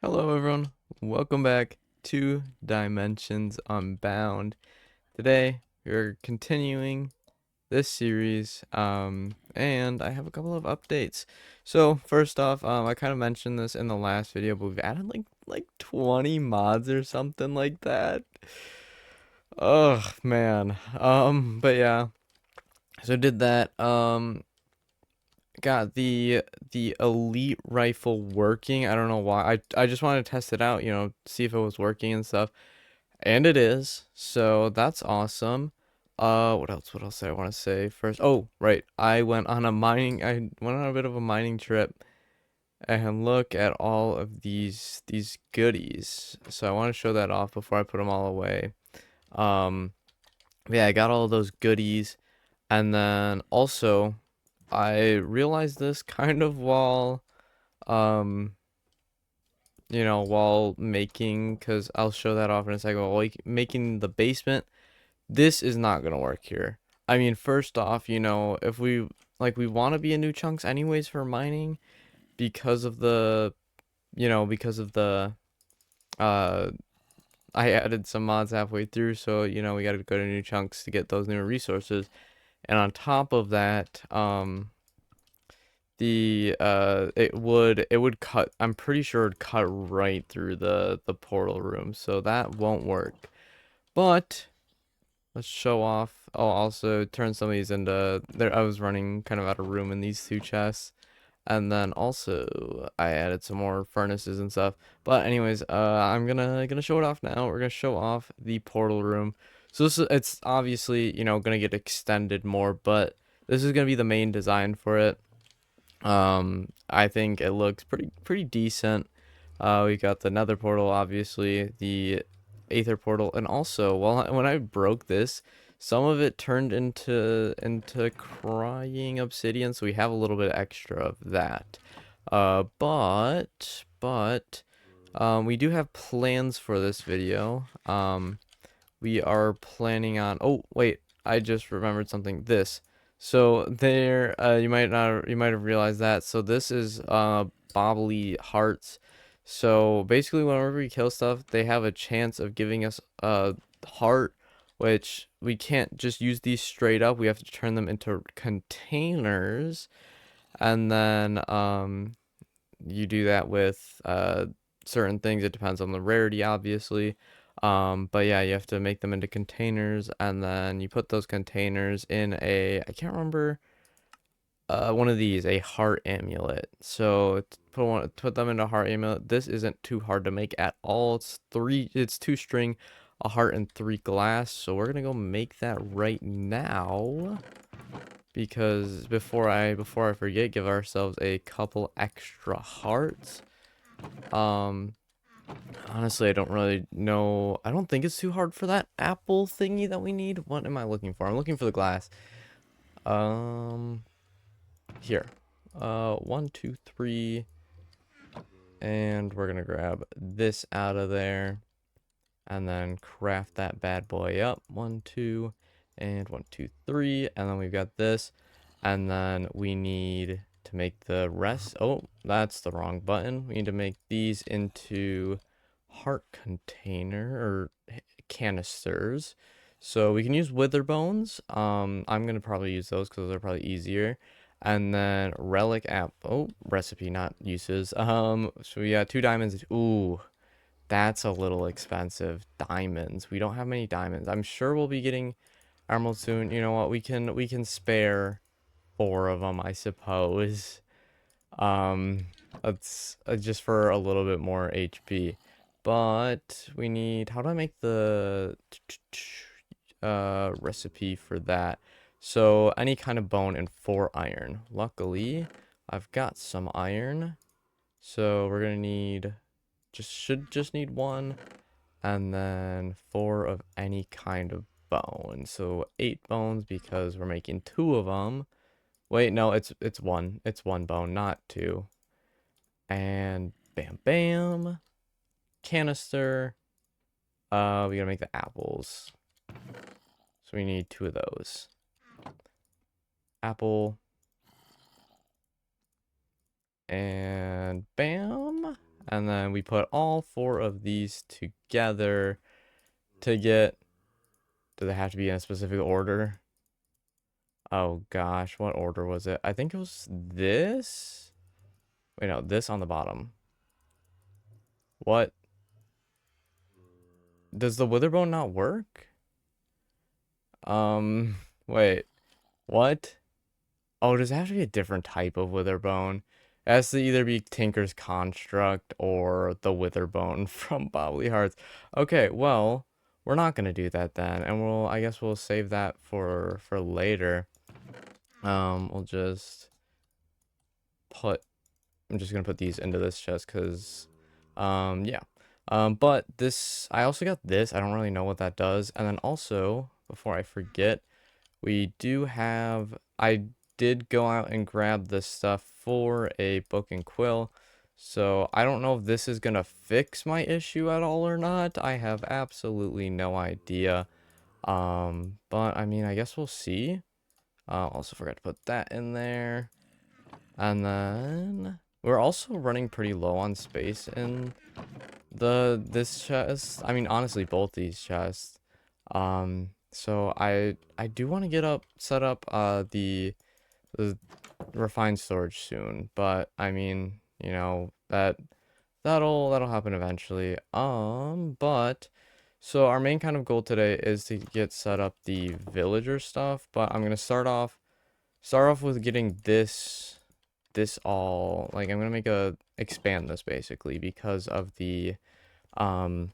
Hello everyone, welcome back to Dimensions Unbound. Today we're continuing this series, and I have a couple of updates. So first off, I kind of mentioned this in the last video, but we've added like 20 mods or something like that. Oh man, but yeah, so did that. Got the elite rifle working. I don't know why. I just wanted to test it out, see if it was working and stuff. And it is. So that's awesome. What else? What else did I want to say first? Oh, right. I went on a bit of a mining trip and look at all of these goodies. So I want to show that off before I put them all away. Um, yeah, I got all of those goodies, and then also I realized this kind of um while making, because I'll show that off in a second, while making the basement. This is not gonna work here. I mean, first off, if we want to be in new chunks anyways for mining, because of the because of the uh I added some mods halfway through, so we got to go to new chunks to get those new resources. And on top of that, it would cut, I'm pretty sure it'd cut right through the portal room, so that won't work. But let's show off. Oh, also turn some of these into there. I was running kind of out of room in these two chests. And then also I added some more furnaces and stuff. But anyways, I'm gonna show it off now. We're gonna show off the portal room. So it's obviously, gonna get extended more, but this is gonna be the main design for it. I think it looks pretty decent. We got the nether portal, obviously, the aether portal, and also, when I broke this, some of it turned into crying obsidian, so we have a little bit extra of that. But we do have plans for this video. We are planning on. Oh, wait, I just remembered something. This. So there, you might have realized that. So this is bobbly hearts. So basically, whenever we kill stuff, they have a chance of giving us a heart, which we can't just use these straight up. We have to turn them into containers, and then you do that with certain things. It depends on the rarity, obviously. But yeah, you have to make them into containers, and then you put those containers in I can't remember, one of these, a heart amulet. So put them into heart amulet. This isn't too hard to make at all. It's two string, a heart, and three glass. So we're gonna go make that right now, because before I forget, give ourselves a couple extra hearts. Um, Honestly, I don't really know. I don't think it's too hard for that apple thingy that we need. What am I looking for? I'm looking for the glass. Um, Here. 1, 2, 3, and we're gonna grab this out of there, and then craft that bad boy up. 1, 2, and 1, 2, 3, and then we've got this, and then we need to make the rest. Oh, that's the wrong button. We need to make these into heart container or canisters. So we can use wither bones. I'm gonna probably use those because they're probably easier. And then relic app. Oh, recipe, not uses. So we got 2 diamonds. Ooh, that's a little expensive. Diamonds. We don't have many diamonds. I'm sure we'll be getting emerald soon. You know what? We can spare 4 of them, I suppose. Um, that's just for a little bit more HP. But we need, how do I make the recipe for that? So any kind of bone and 4 iron. Luckily, I've got some iron. So we're gonna need, should just need 1, and then 4 of any kind of bone. So 8 bones because we're making 2 of them. Wait, no, it's 1. It's 1 bone, not 2. And bam, bam. Canister. We gotta make the apples. So we need 2 of those. Apple. And bam. and then we put all 4 of these together to get, do they have to be in a specific order? Oh gosh, what order was it? I think it was this. Wait, no, this on the bottom. What? Does the witherbone not work? Um, wait, what? Oh, does it have to be a different type of witherbone? It has to either be Tinker's Construct or the witherbone from Bobbly Hearts. Okay, well, we're not gonna do that then, and I guess we'll save that for later. We'll just put, I'm just gonna put these into this chest because, yeah. But this, I also got this. I don't really know what that does. And then also, before I forget, we do have, I did go out and grab the stuff for a book and quill. So I don't know if this is gonna fix my issue at all or not. I have absolutely no idea. But I mean, I guess we'll see. Also forgot to put that in there. And then we're also running pretty low on space in this chest. I mean, honestly, both these chests. So I do want to set up the refined storage soon, but I mean, you know, that'll happen eventually. But so our main kind of goal today is to get set up the villager stuff, but I'm gonna start off with getting this all, like, I'm gonna expand this basically because of the um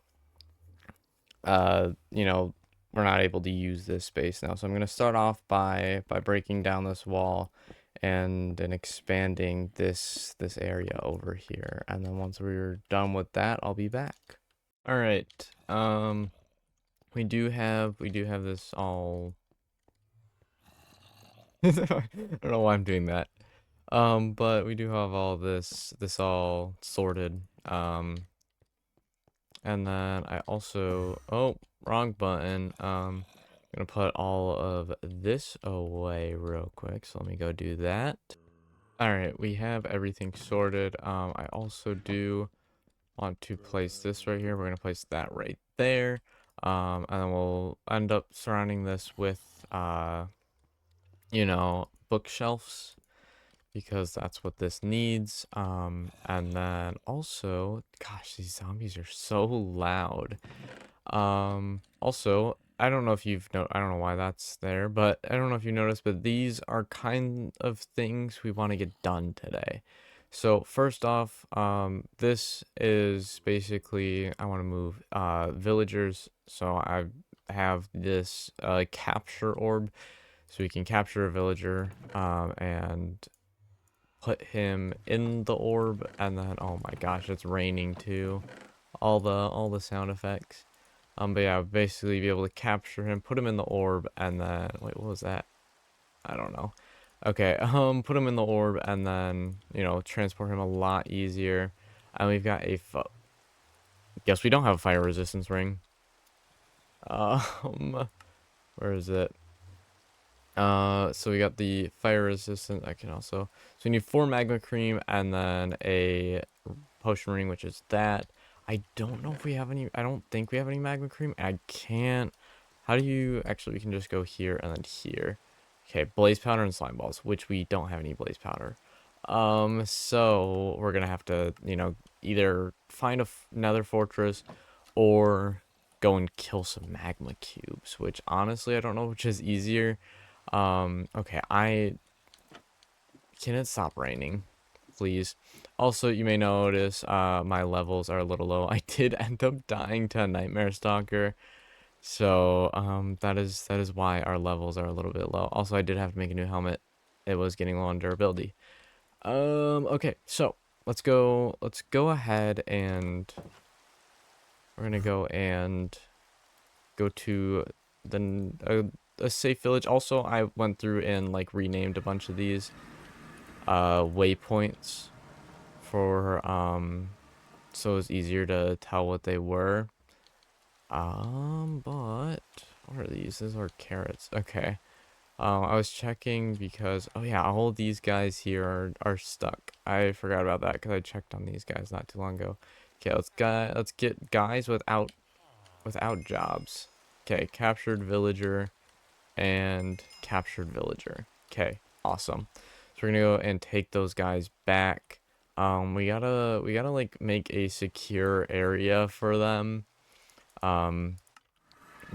you know, we're not able to use this space now. So I'm gonna start off by breaking down this wall and then expanding this area over here, and then once we're done with that, I'll be back. All right, we do have this all. I don't know why I'm doing that. But we do have all this all sorted. And then I also, oh, wrong button. I'm gonna put all of this away real quick. So let me go do that. All right, we have everything sorted. I also do want to place this right here. We're gonna place that right there. And then we'll end up surrounding this with, you know, bookshelves, because that's what this needs. And then also, gosh, these zombies are so loud. Also, I don't know if I don't know why that's there, but I don't know if you noticed, but these are kind of things we want to get done today. So first off, this is basically, I want to move villagers. So I have this capture orb, so we can capture a villager and put him in the orb. And then, oh my gosh, it's raining too, all the sound effects. But yeah, basically be able to capture him, put him in the orb, and then, wait, what was that? I don't know. Okay, put him in the orb, and then, you know, transport him a lot easier. And we've got guess we don't have a fire resistance ring. Where is it? So we got the fire resistant. I can also, so we need 4 magma cream and then a potion ring, which is that. I don't know if we have any. I don't think we have any magma cream. I can't. How do you actually? We can just go here and then here. Okay, blaze powder and slime balls, which we don't have any blaze powder. So we're gonna have to, you know, either find a nether fortress or go and kill some magma cubes. Which honestly, I don't know which is easier. Okay, can it stop raining, please? Also, you may notice my levels are a little low. I did end up dying to a Nightmare Stalker, so that is why our levels are a little bit low. Also, I did have to make a new helmet. It was getting low on durability. Okay, so let's go ahead and we're gonna go to a safe village. Also, I went through and like renamed a bunch of these waypoints for so it's easier to tell what they were. But what are these? These are carrots. Okay. I was checking because, oh yeah, all of these guys here are stuck. I forgot about that because I checked on these guys not too long ago. Okay, let's get guys without jobs. Okay, captured villager and captured villager. Okay, awesome. So we're gonna go and take those guys back. We gotta like make a secure area for them. Um,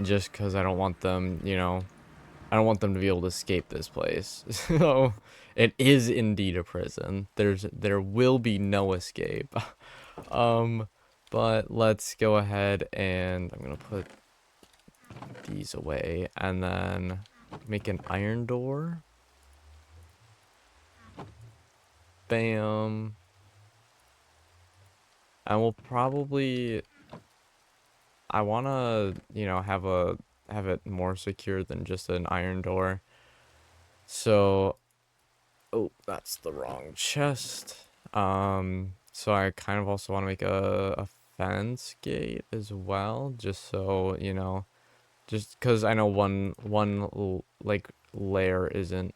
just because I don't want them, I don't want them to be able to escape this place. So it is indeed a prison. There will be no escape. Um, but let's go ahead and I'm gonna put these away and then make an iron door. Bam. And we'll probably I wanna, have it more secure than just an iron door. So oh, that's the wrong chest. So I kind of also want to make a fence gate as well, just so, just because I know like layer isn't,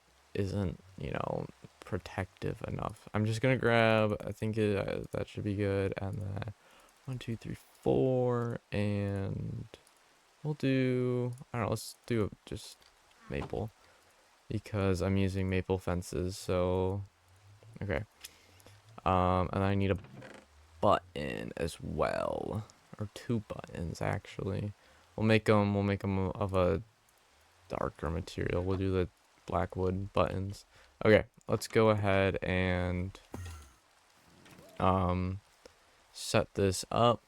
protective enough. I'm just gonna grab, I think that should be good, and then 1, 2, 3, 4, and we'll do, I don't know, let's do just maple because I'm using maple fences, so okay. And I need a button as well, or 2 buttons actually. We'll make them of a darker material. We'll do the blackwood buttons. Okay, let's go ahead and um set this up.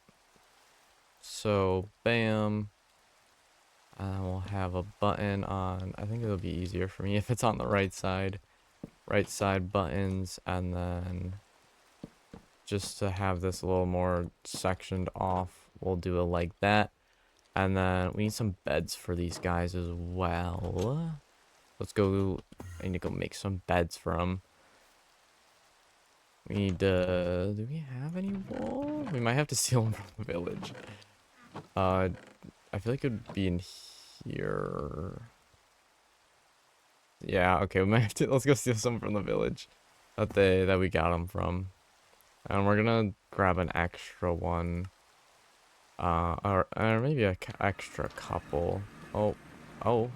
So bam, and we'll have a button on. I think it'll be easier for me if it's on the right side. Right side buttons, and then just to have this a little more sectioned off, we'll do it like that. And then we need some beds for these guys as well. Let's go. I need to go make some beds for them. We need to. Do we have any wool? We might have to steal them from the village. I feel like it would be in here. Yeah. Okay. We might have to. Let's go steal some from the village that we got them from. And we're gonna grab an extra one. Or maybe a extra couple. Oh. Oh.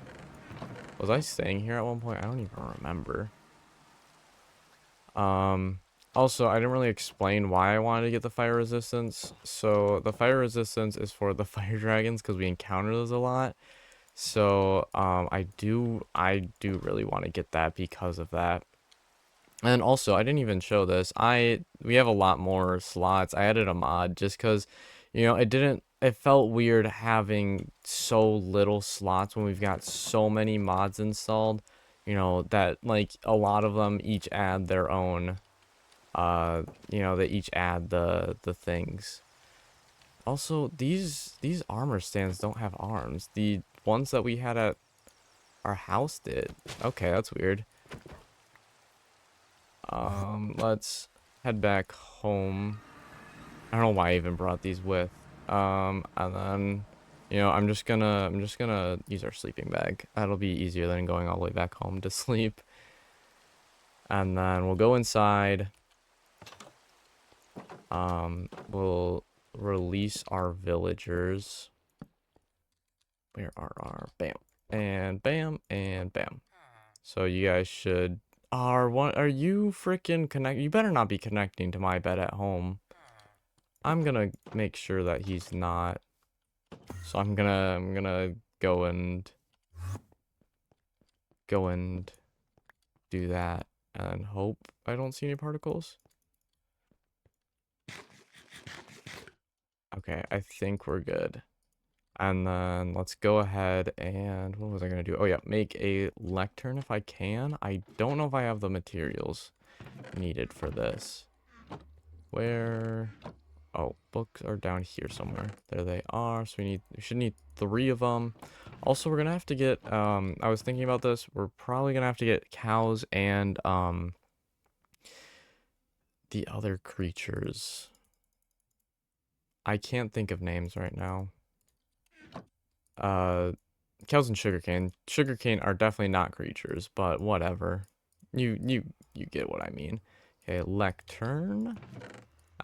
Was I staying here at one point? I don't even remember. Also, I didn't really explain why I wanted to get the fire resistance. So, the fire resistance is for the fire dragons because we encounter those a lot. So, I do really want to get that because of that. And also, I didn't even show this. We have a lot more slots. I added a mod just because, it felt weird having so little slots when we've got so many mods installed. That like a lot of them each add their own, they each add the things. Also, these armor stands don't have arms. The ones that we had at our house did. Okay, that's weird. Let's head back home. I don't know why I even brought these with. And then, I'm just gonna use our sleeping bag. That'll be easier than going all the way back home to sleep. And then we'll go inside. We'll release our villagers. Where are our bam and bam and bam? So you guys should are you freaking connect? You better not be connecting to my bed at home. I'm gonna make sure that he's not. So I'm gonna go and do that and hope I don't see any particles. Okay, I think we're good. And then let's go ahead and what was I gonna do? Oh yeah, make a lectern if I can. I don't know if I have the materials needed for this. Where? Oh, books are down here somewhere. There they are. So we should need 3 of them. Also, we're gonna have to get, I was thinking about this. We're probably gonna have to get cows and, the other creatures. I can't think of names right now. cows and sugarcane. Sugarcane are definitely not creatures, but whatever. You get what I mean. Okay, lectern.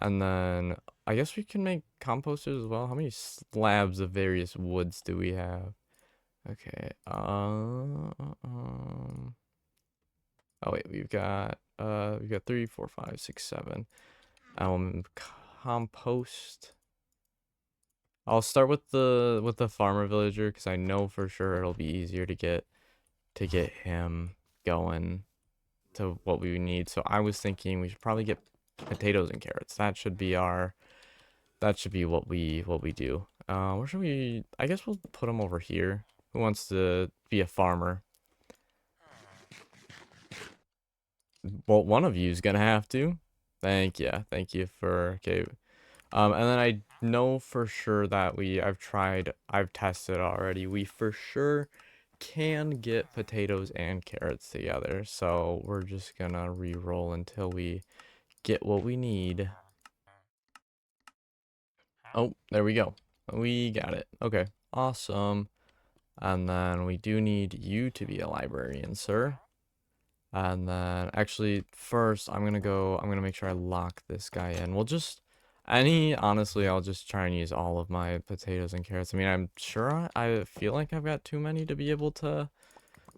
And then I guess we can make composters as well. How many slabs of various woods do we have? Okay. Oh wait, we've got 3, 4, 5, 6, 7. Compost. I'll start with the farmer villager because I know for sure it'll be easier to get him going to what we need. So I was thinking we should probably get potatoes and carrots. That should be what we do. Where should we? I guess we'll put him over here. Who wants to be a farmer? Well, one of you is gonna have to. Thank you for okay. And then I know for sure that I've tested already. We for sure can get potatoes and carrots together. So we're just gonna re-roll until we get what we need. Oh, there we go. We got it. Okay, awesome. And then we do need you to be a librarian, sir. And then actually first I'm gonna make sure I lock this guy in. Honestly, I'll just try and use all of my potatoes and carrots. I mean, I'm sure I feel like I've got too many to be able to,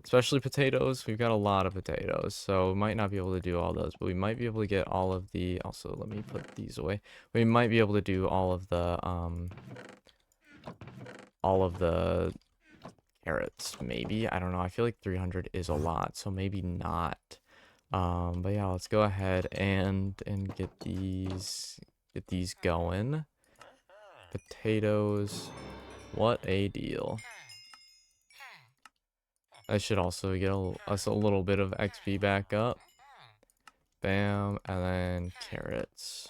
especially potatoes. We've got a lot of potatoes, so we might not be able to do all those, but we might be able to get all of the, also let me put these away. We might be able to do all of the carrots, maybe. I don't know. I feel like 300 is a lot, so maybe not. But yeah, let's go ahead and get these going. Potatoes. What a deal. I should also get us a little bit of XP back up. Bam, and then carrots.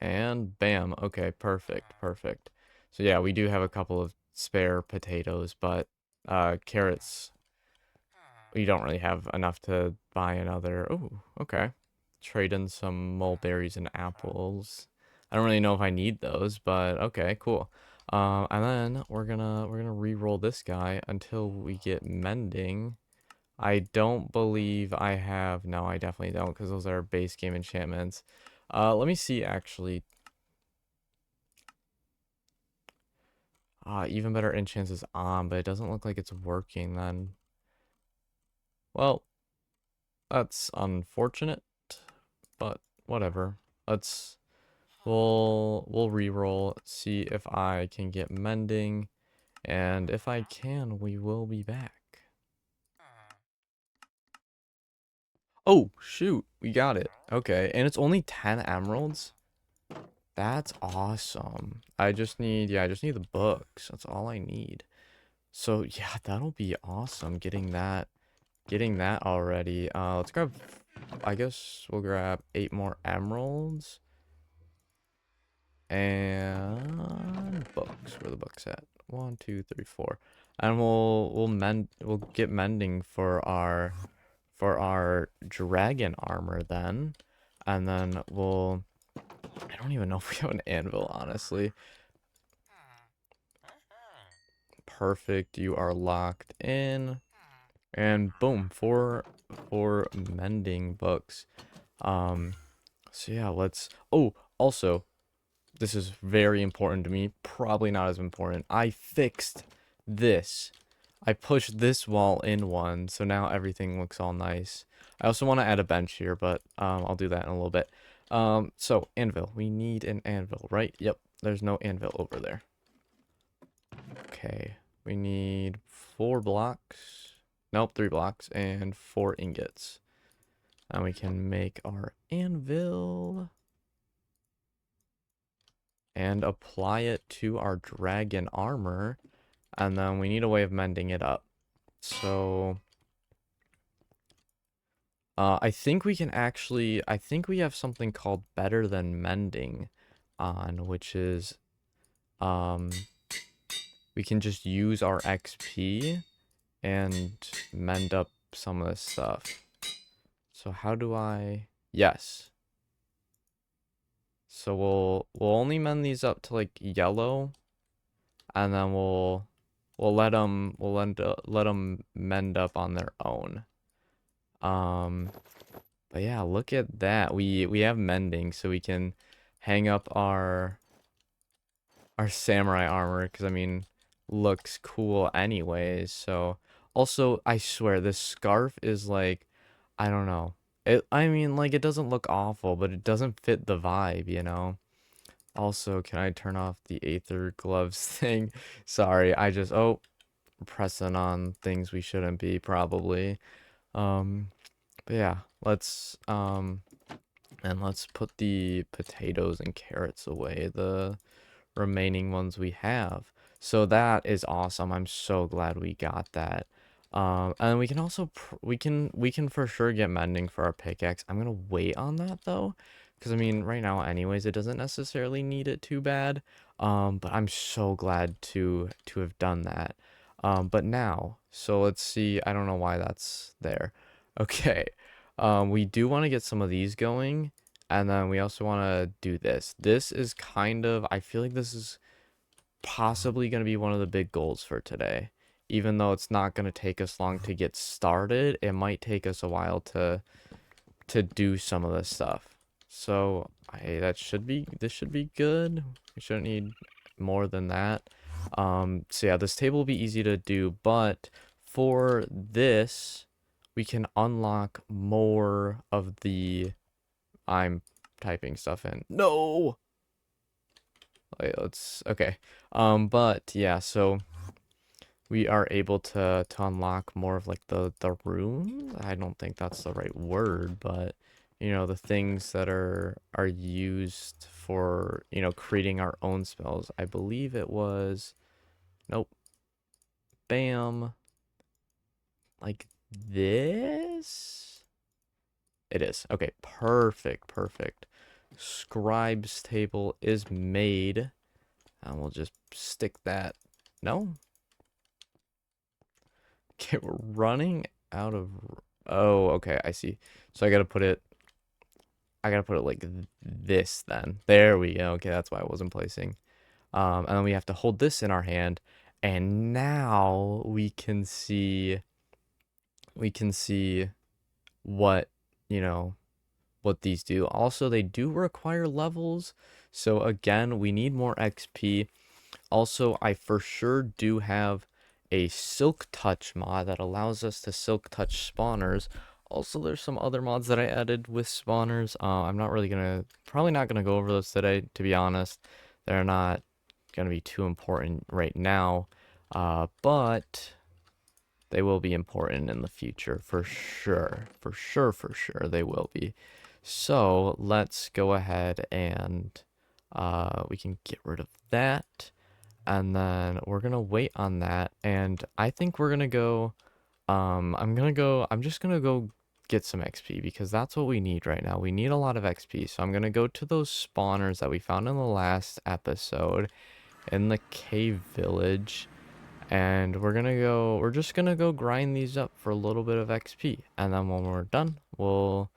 And bam. Okay, perfect, perfect. So yeah, we do have a couple of spare potatoes, but carrots, we don't really have enough to buy another. Oh, okay. Trade in some mulberries and apples. I don't really know if I need those, but okay, cool. And then we're gonna re-roll this guy until we get mending. I don't believe I have. No, I definitely don't, because those are base game enchantments. Let me see actually. Even better enchants is on, but it doesn't look like it's working then. Well, that's unfortunate, but whatever. We'll re-roll, see if I can get mending, and if I can, we will be back. Oh, shoot, we got it. Okay, and it's only 10 emeralds. That's awesome. I just need the books. That's all I need. So, yeah, that'll be awesome getting that already. Let's grab, I guess we'll grab 8 more emeralds. And books. Where are the books at? 1, 2, 3, 4. And we'll get mending for our dragon armor then. And then I don't even know if we have an anvil, honestly. Perfect. You are locked in. And boom, four mending books. So yeah, also, this is very important to me. Probably not as important. I fixed this. I pushed this wall in one, so now everything looks all nice. I also want to add a bench here, but I'll do that in a little bit. So anvil. We need an anvil, right? Yep. There's no anvil over there. Okay. We need 4 blocks. Nope, 3 blocks and 4 ingots. And we can make our anvil and apply it to our dragon armor. And then we need a way of mending it up. So I think we have something called better than mending on, which is we can just use our XP and mend up some of this stuff. So how do I, yes. So we'll only mend these up to like yellow, and then we'll let them mend up on their own. But yeah, look at that. We have mending, so we can hang up our samurai armor, because I mean, looks cool anyways. So also, I swear this scarf is like, I don't know. I mean, like, it doesn't look awful, but it doesn't fit the vibe, you know? Also, can I turn off the Aether gloves thing? Sorry, oh, pressing on things we shouldn't be, probably. Um, but yeah, let's put the potatoes and carrots away, the remaining ones we have. So that is awesome. I'm so glad we got that. And we can also we can for sure get mending for our pickaxe. I'm gonna wait on that though, because I mean right now anyways it doesn't necessarily need it too bad. But I'm so glad to have done that. But now, so let's see. I don't know why that's there. Okay. We do want to get some of these going. And then we also want to do this. This is kind of, I feel like this is possibly going to be one of the big goals for today. Even though it's not going to take us long to get started, it might take us a while to do some of this stuff. So, this should be good. We shouldn't need more than that. So yeah, this table will be easy to do, but for this, we can unlock more of the I'm typing stuff in. No. Wait, okay. But yeah, so we are able to unlock more of like the rooms. I don't think that's the right word, but you know, the things that are used for, you know, creating our own spells. I believe it was, nope. Bam. Like this? It is. Okay, perfect, perfect. Scribe's table is made. And we'll just stick that. No? Okay, we're running out of. Oh, okay, I see. So I gotta put it like this then. There we go. Okay, that's why I wasn't placing. And then we have to hold this in our hand. And now we can see what, you know, what these do. Also, they do require levels. So again, we need more XP. Also, I for sure do have a Silk Touch mod that allows us to Silk Touch spawners. Also, there's some other mods that I added with spawners. I'm not really probably not gonna go over those today, to be honest. They're not gonna be too important right now, but they will be important in the future for sure. For sure, they will be. So let's go ahead and we can get rid of that. And then we're gonna wait on that, and I think we're gonna go I'm just gonna go get some XP, because that's what we need right now. We need a lot of XP, so I'm gonna go to those spawners that we found in the last episode in the cave village, and we're just gonna go grind these up for a little bit of XP, and then when we're done, we'll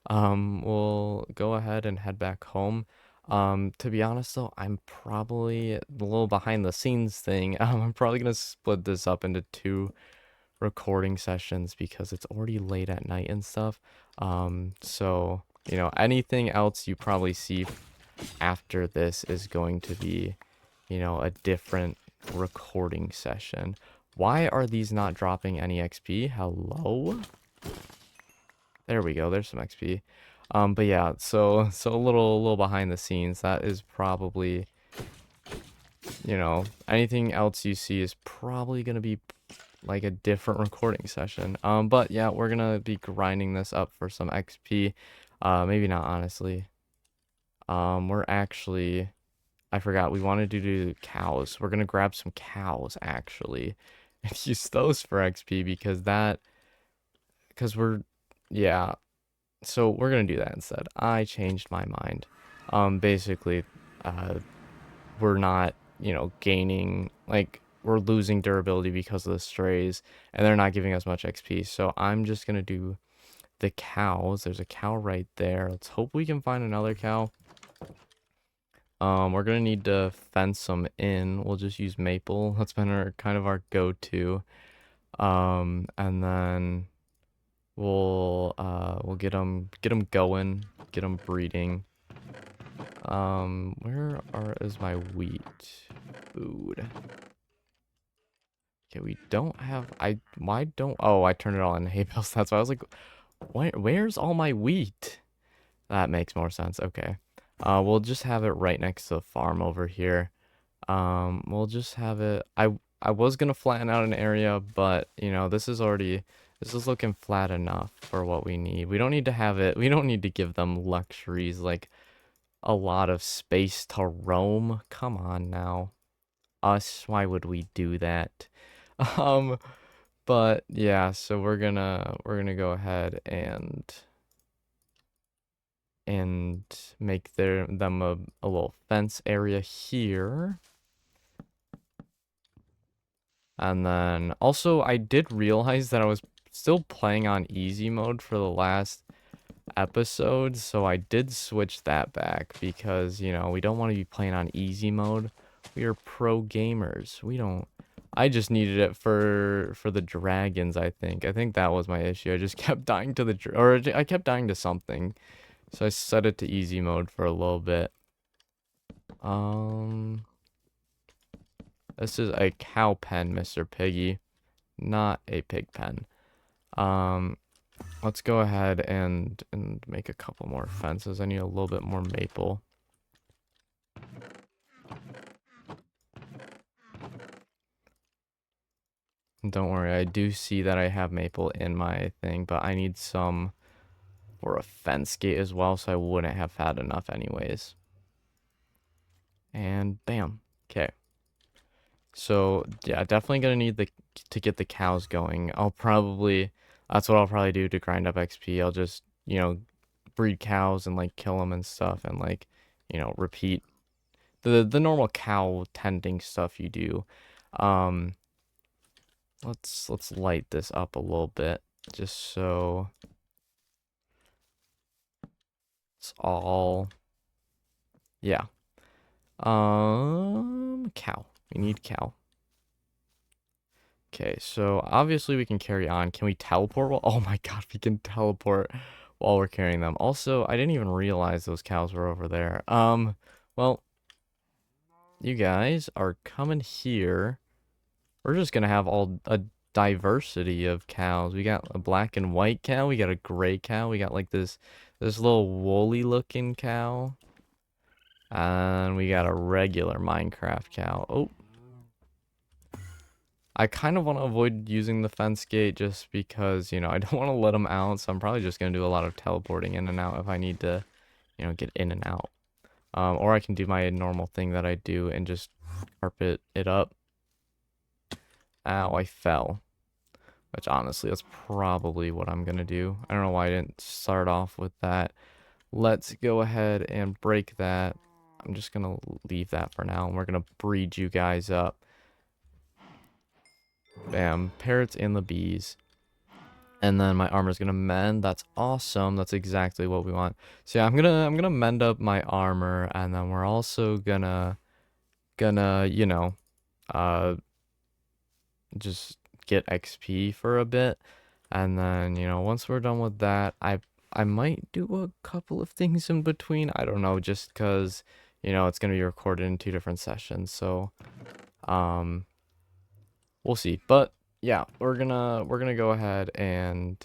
go ahead and head back home. To be honest though, I'm probably a little behind the scenes thing. I'm probably gonna split this up into two recording sessions because it's already late at night and stuff. So, you know, anything else you probably see after this is going to be, you know, a different recording session. Why are these not dropping any XP? Hello? There we go. There's some XP. But yeah, so a little behind the scenes. That is probably, you know, anything else you see is probably gonna be like a different recording session. But yeah, we're gonna be grinding this up for some XP. Maybe not, honestly. We're actually, I forgot, we wanted to do cows. We're gonna grab some cows actually and use those for XP, because yeah. So we're gonna do that instead. I changed my mind. Basically, uh, we're not, you know, gaining, like, we're losing durability because of the strays, and they're not giving us much XP. So I'm just gonna do the cows. There's a cow right there. Let's hope we can find another cow. We're gonna need to fence them in. We'll just use maple. That's been our kind of our go-to. And then we'll get them going, get them breeding. Is my wheat food? Okay, we don't have. Why don't? Oh, I turned it all in hay bales. That's why I was like, where's all my wheat? That makes more sense. Okay. We'll just have it right next to the farm over here. We'll just have it. I was gonna flatten out an area, but this is looking flat enough for what we need. We don't need to have it. We don't need to give them luxuries like a lot of space to roam. Come on now. Us, why would we do that? Um, but yeah, so we're gonna go ahead and make them a little fence area here. And then also I did realize that I was still playing on easy mode for the last episode, so I did switch that back because, we don't want to be playing on easy mode. We are pro gamers. We don't I just needed it for the dragons, I think. I think that was my issue. I just kept dying to I kept dying to something. So I set it to easy mode for a little bit. This is a cow pen, Mr. Piggy, not a pig pen. Um, let's go ahead and make a couple more fences. I need a little bit more maple. And don't worry, I do see that I have maple in my thing, but I need some for a fence gate as well, so I wouldn't have had enough anyways. And bam. Okay. So yeah, definitely gonna need to get the cows going. That's what I'll probably do to grind up XP. I'll just, breed cows and like kill them and stuff and like, repeat the normal cow tending stuff you do. Um let's light this up a little bit just so it's all, yeah. Cow. We need cow. Okay, so obviously we can carry on. Can we teleport? Oh my god, we can teleport while we're carrying them. Also, I didn't even realize those cows were over there. Well, you guys are coming here. We're just gonna have all a diversity of cows. We got a black and white cow. We got a gray cow. We got like this little woolly looking cow. And we got a regular Minecraft cow. Oh, I kind of want to avoid using the fence gate just because, I don't want to let them out. So I'm probably just going to do a lot of teleporting in and out if I need to, get in and out. Or I can do my normal thing that I do and just carpet it up. Ow, I fell. Which honestly, that's probably what I'm going to do. I don't know why I didn't start off with that. Let's go ahead and break that. I'm just going to leave that for now. And we're going to breed you guys up. Bam. Parrots and the bees. And then my armor's gonna mend. That's awesome. That's exactly what we want. So yeah, I'm gonna mend up my armor, and then we're also gonna just get XP for a bit. And then, once we're done with that, I might do a couple of things in between. I don't know, just cause, it's gonna be recorded in 2 different sessions. So we'll see. But yeah, we're gonna go ahead and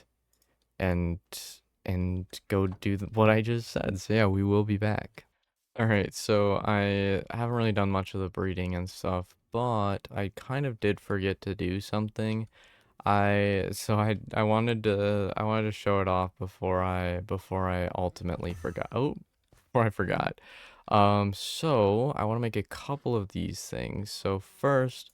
go do what I just said. So yeah, we will be back. All right, so I haven't really done much of the breeding and stuff, but I kind of did forget to do something. I wanted to show it off before I ultimately forgot. Oh, before I forgot. So I want to make a couple of these things. So first,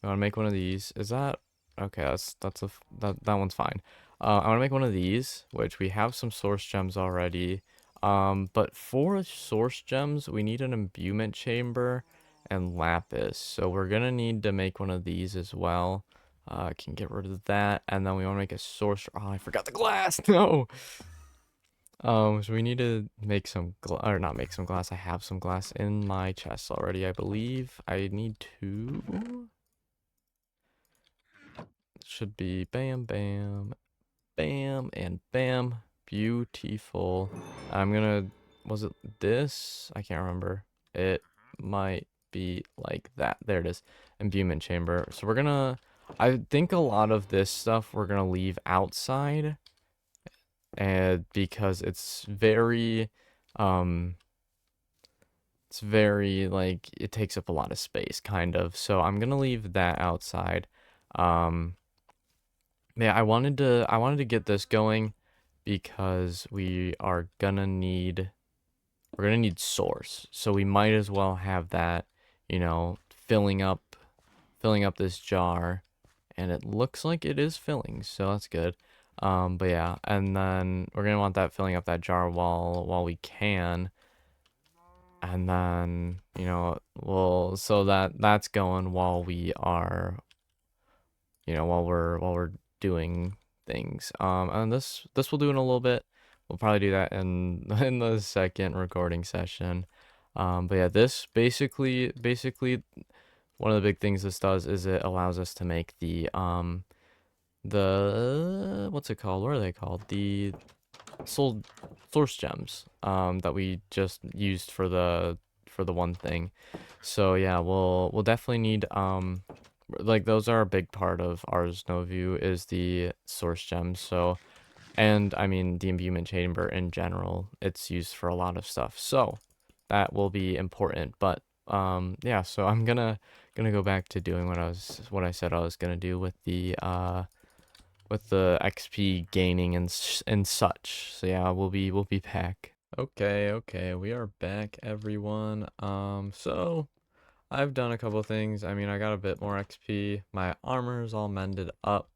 I want to make one of these. Is that okay? That one's fine. I want to make one of these, which we have some source gems already. But for source gems, we need an imbuement chamber and lapis. So we're gonna need to make one of these as well. I can get rid of that, and then we want to make a source. Oh, I forgot the glass. No. So we need to make some or not make some glass. I have some glass in my chest already, I believe. I need to. Should be bam, bam, bam, and bam. Beautiful. I'm gonna. Was it this? I can't remember. It might be like that. There it is. Imbuement chamber. So we're gonna. I think a lot of this stuff we're gonna leave outside, and because um, it's very like it takes up a lot of space, kind of. So I'm gonna leave that outside. Um, yeah, I wanted to get this going because we're gonna need source. So we might as well have that, filling up this jar, and it looks like it is filling, so that's good. But yeah, and then we're gonna want that filling up that jar while we can, and then so that's going while we are while we're doing things. And this we'll do in a little bit. We'll probably do that in in the second recording session. But yeah, this basically one of the big things this does is it allows us to make the what's it called? What are they called? The soul source gems that we just used for the one thing. So yeah, we'll definitely need like those are a big part of Ars Novu is the source gems. So and I mean the imbuement chamber in general, it's used for a lot of stuff. So that will be important. But yeah, so I'm gonna go back to doing what I said I was gonna do with the XP gaining and such. So yeah, we'll be back. Okay, we are back, everyone. So I've done a couple things. I mean, I got a bit more XP. My armor's all mended up.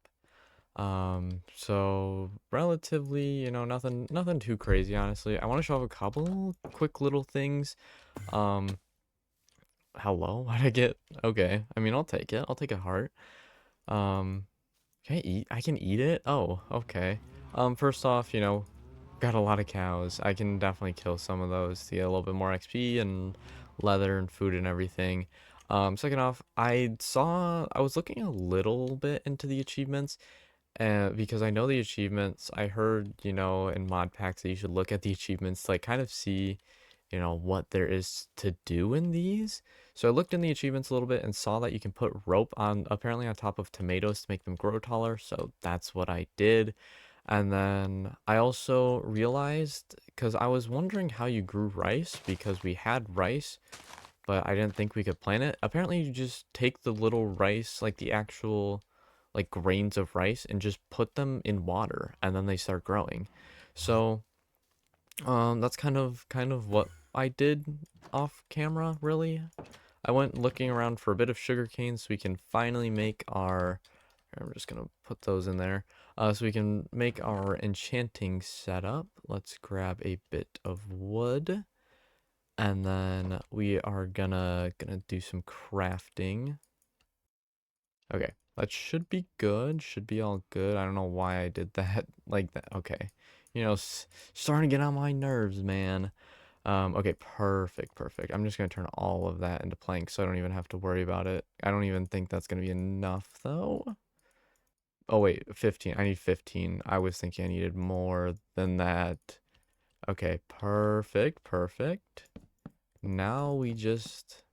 So relatively, nothing too crazy, honestly. I want to show off a couple quick little things. Um, hello, what'd I get? Okay, I mean, I'll take it. I'll take a heart. Um, can I eat? I can eat it? Oh, okay. First off, got a lot of cows. I can definitely kill some of those to get a little bit more XP and leather and food and everything. Second off, I was looking a little bit into the achievements, because I know the achievements. I heard, in mod packs that you should look at the achievements to like kind of see, what there is to do in these. So I looked in the achievements a little bit and saw that you can put rope on apparently on top of tomatoes to make them grow taller. So that's what I did. And then I also realized, because I was wondering how you grew rice, because we had rice, but I didn't think we could plant it. Apparently, you just take the little rice, like the actual, like grains of rice, and just put them in water, and then they start growing. So, that's kind of what I did off camera, really. I went looking around for a bit of sugar cane so we can finally make our. I'm just gonna put those in there, so we can make our enchanting setup. Let's grab a bit of wood. And then we are gonna do some crafting. Okay, that should be good. Should be all good. I don't know why I did that like that. Okay, starting to get on my nerves, man. Okay, perfect. I'm just gonna turn all of that into planks, so I don't even have to worry about it. I don't even think that's gonna be enough, though. Oh wait, 15. I need 15. I was thinking I needed more than that. Okay, perfect. Now we just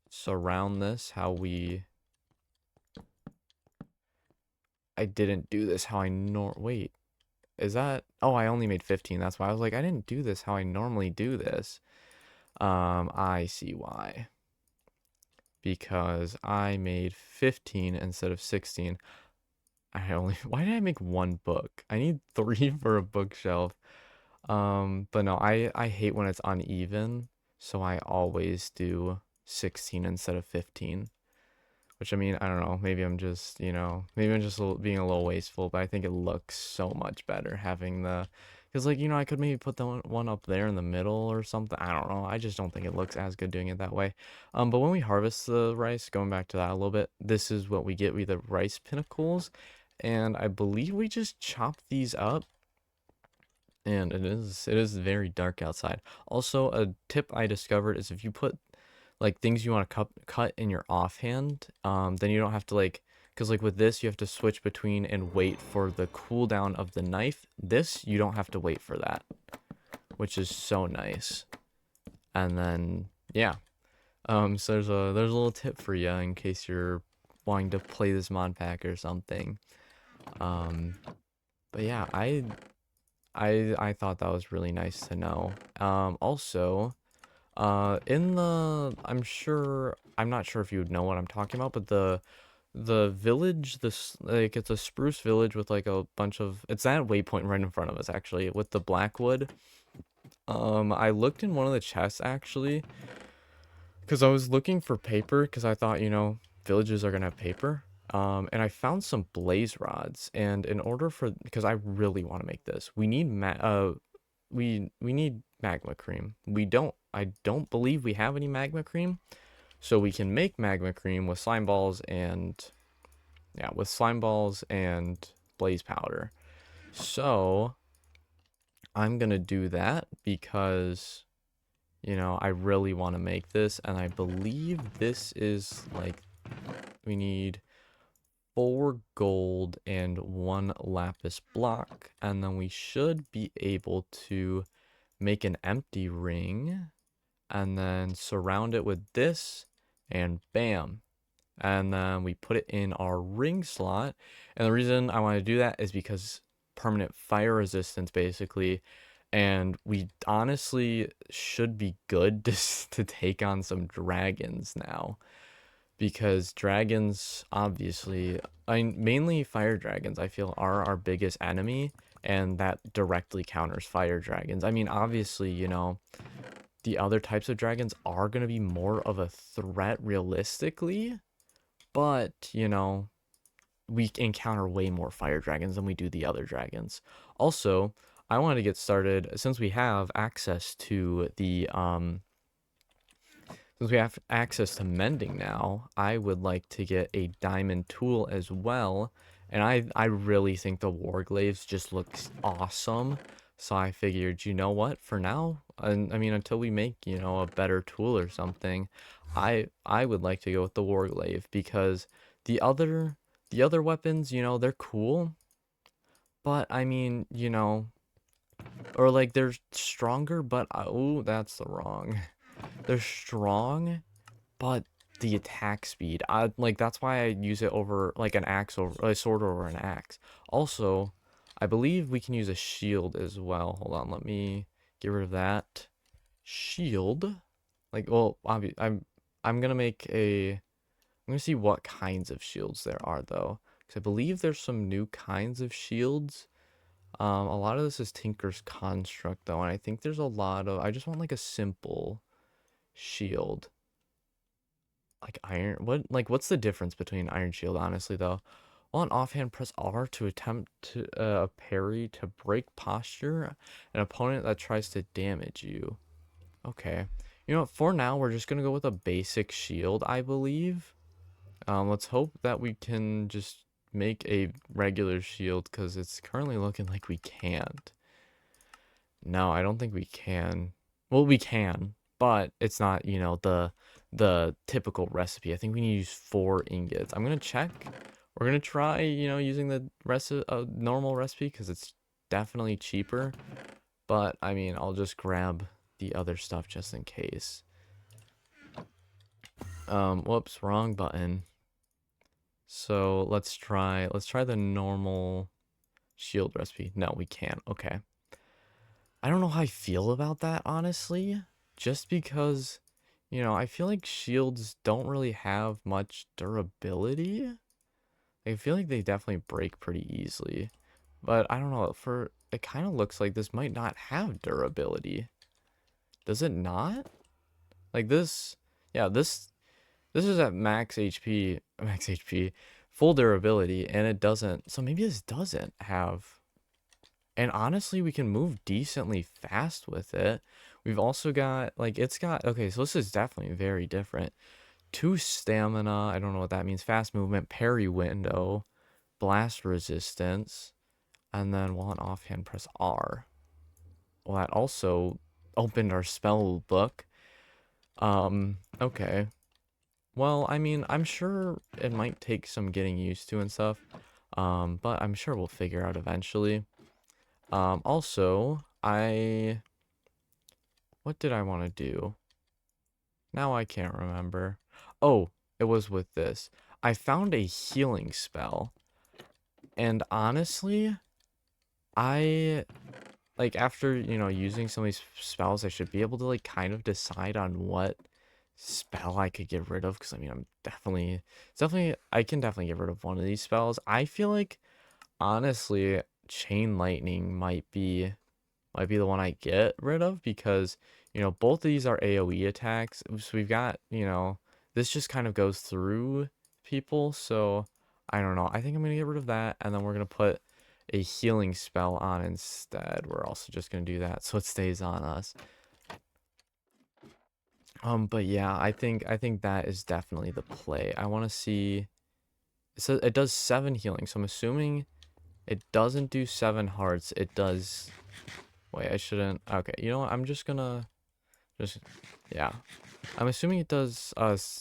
surround this I didn't do this how I wait, is that, oh, I only made 15, that's why I was like, I didn't do this how I normally do this. I see why, because I made 15 instead of 16. Why did I make one book? I need three for a bookshelf. But no, I hate when it's uneven, so I always do 16 instead of 15. Which, I mean, I don't know. Maybe I'm just being a little wasteful, but I think it looks so much better having because, like, I could maybe put the one up there in the middle or something. I don't know. I just don't think it looks as good doing it that way. But when we harvest the rice, going back to that a little bit, this is what we get. We the rice pinnacles, and I believe we just chop these up And it is very dark outside. Also, a tip I discovered is if you put like things you want to cut in your offhand, then you don't have to like, because like with this you have to switch between and wait for the cooldown of the knife. This you don't have to wait for that, which is so nice. And then yeah, so there's a little tip for you in case you're wanting to play this mod pack or something. Um, but yeah, I thought that was really nice to know. Also, in the I'm not sure if you would know what I'm talking about, but the village, this like it's a spruce village with like a bunch of it's that waypoint right in front of us actually with the blackwood. I looked in one of the chests actually because I was looking for paper because I thought, villages are gonna have paper. And I found some blaze rods, and in order for because I really want to make this, we need magma cream. I don't believe we have any magma cream, so we can make magma cream with slime balls and yeah, with slime balls and blaze powder. So I'm gonna do that because I really want to make this, and I believe this is like we need 4 gold and 1 lapis block, and then we should be able to make an empty ring and then surround it with this, and bam. And then we put it in our ring slot. And the reason I want to do that is because permanent fire resistance, basically. And we honestly should be good to take on some dragons now. Because dragons, obviously, mainly fire dragons, I feel, are our biggest enemy. And that directly counters fire dragons. I mean, obviously, the other types of dragons are going to be more of a threat realistically, but we encounter way more fire dragons than we do the other dragons. Also, I wanted to get started since we have access to the since we have access to mending now. I would like to get a diamond tool as well, and I really think the warglaives just looks awesome. So I figured, you know what, for now, and I mean until we make, a better tool or something, I would like to go with the warglaive because the other the other weapons, they're cool, but I mean, or like they're stronger, but oh, that's the wrong. They're strong, but the attack speed, I like that's why I use it over like an axe over a sword over an axe. Also, I believe we can use a shield as well. Hold on, let me get rid of that shield. Like, well, I'm gonna make a. I'm gonna see what kinds of shields there are though, because I believe there's some new kinds of shields. A lot of this is Tinker's Construct though, and I think there's a lot of. I just want like a simple shield. Like iron, what's the difference between iron shield, honestly though? Well, an offhand press R to attempt to parry to break posture an opponent that tries to damage you. Okay, for now we're just gonna go with a basic shield, I believe. Let's hope that we can just make a regular shield because it's currently looking like we can't. No, I don't think we can. Well, we can, but it's not, the typical recipe. I think we need to use 4 ingots. I'm gonna check. We're gonna try, using the normal recipe because it's definitely cheaper. But I mean, I'll just grab the other stuff just in case. Whoops, wrong button. So let's try the normal shield recipe. No, we can't. Okay. I don't know how I feel about that, honestly. Just because, I feel like shields don't really have much durability. I feel like they definitely break pretty easily. But I don't know, it kind of looks like this might not have durability. Does it not? Like this, yeah, this is at max HP, full durability, and it doesn't. So maybe this doesn't have. And honestly, we can move decently fast with it. We've also got, like, okay, so this is definitely very different. 2 stamina, I don't know what that means. Fast movement, parry window, blast resistance, and then while an offhand, press R. well, that also opened our spell book. Okay. Well, I mean, I'm sure it might take some getting used to and stuff. But I'm sure we'll figure out eventually. Also, what did I want to do? Now I can't remember. Oh, it was with this. I found a healing spell. And honestly, I like after, using some of these spells, I should be able to like kind of decide on what spell I could get rid of because I mean, I can definitely get rid of one of these spells. I feel like honestly, chain lightning might be the one I get rid of because, both of these are AoE attacks. So we've got, this just kind of goes through people. So I don't know. I think I'm going to get rid of that. And then we're going to put a healing spell on instead. We're also just going to do that so it stays on us. But yeah, I think that is definitely the play. I want to see. So it does 7 healing. So I'm assuming it doesn't do 7 hearts. It does. Wait, I shouldn't. Okay, you know what? I'm just gonna just yeah. I'm assuming it does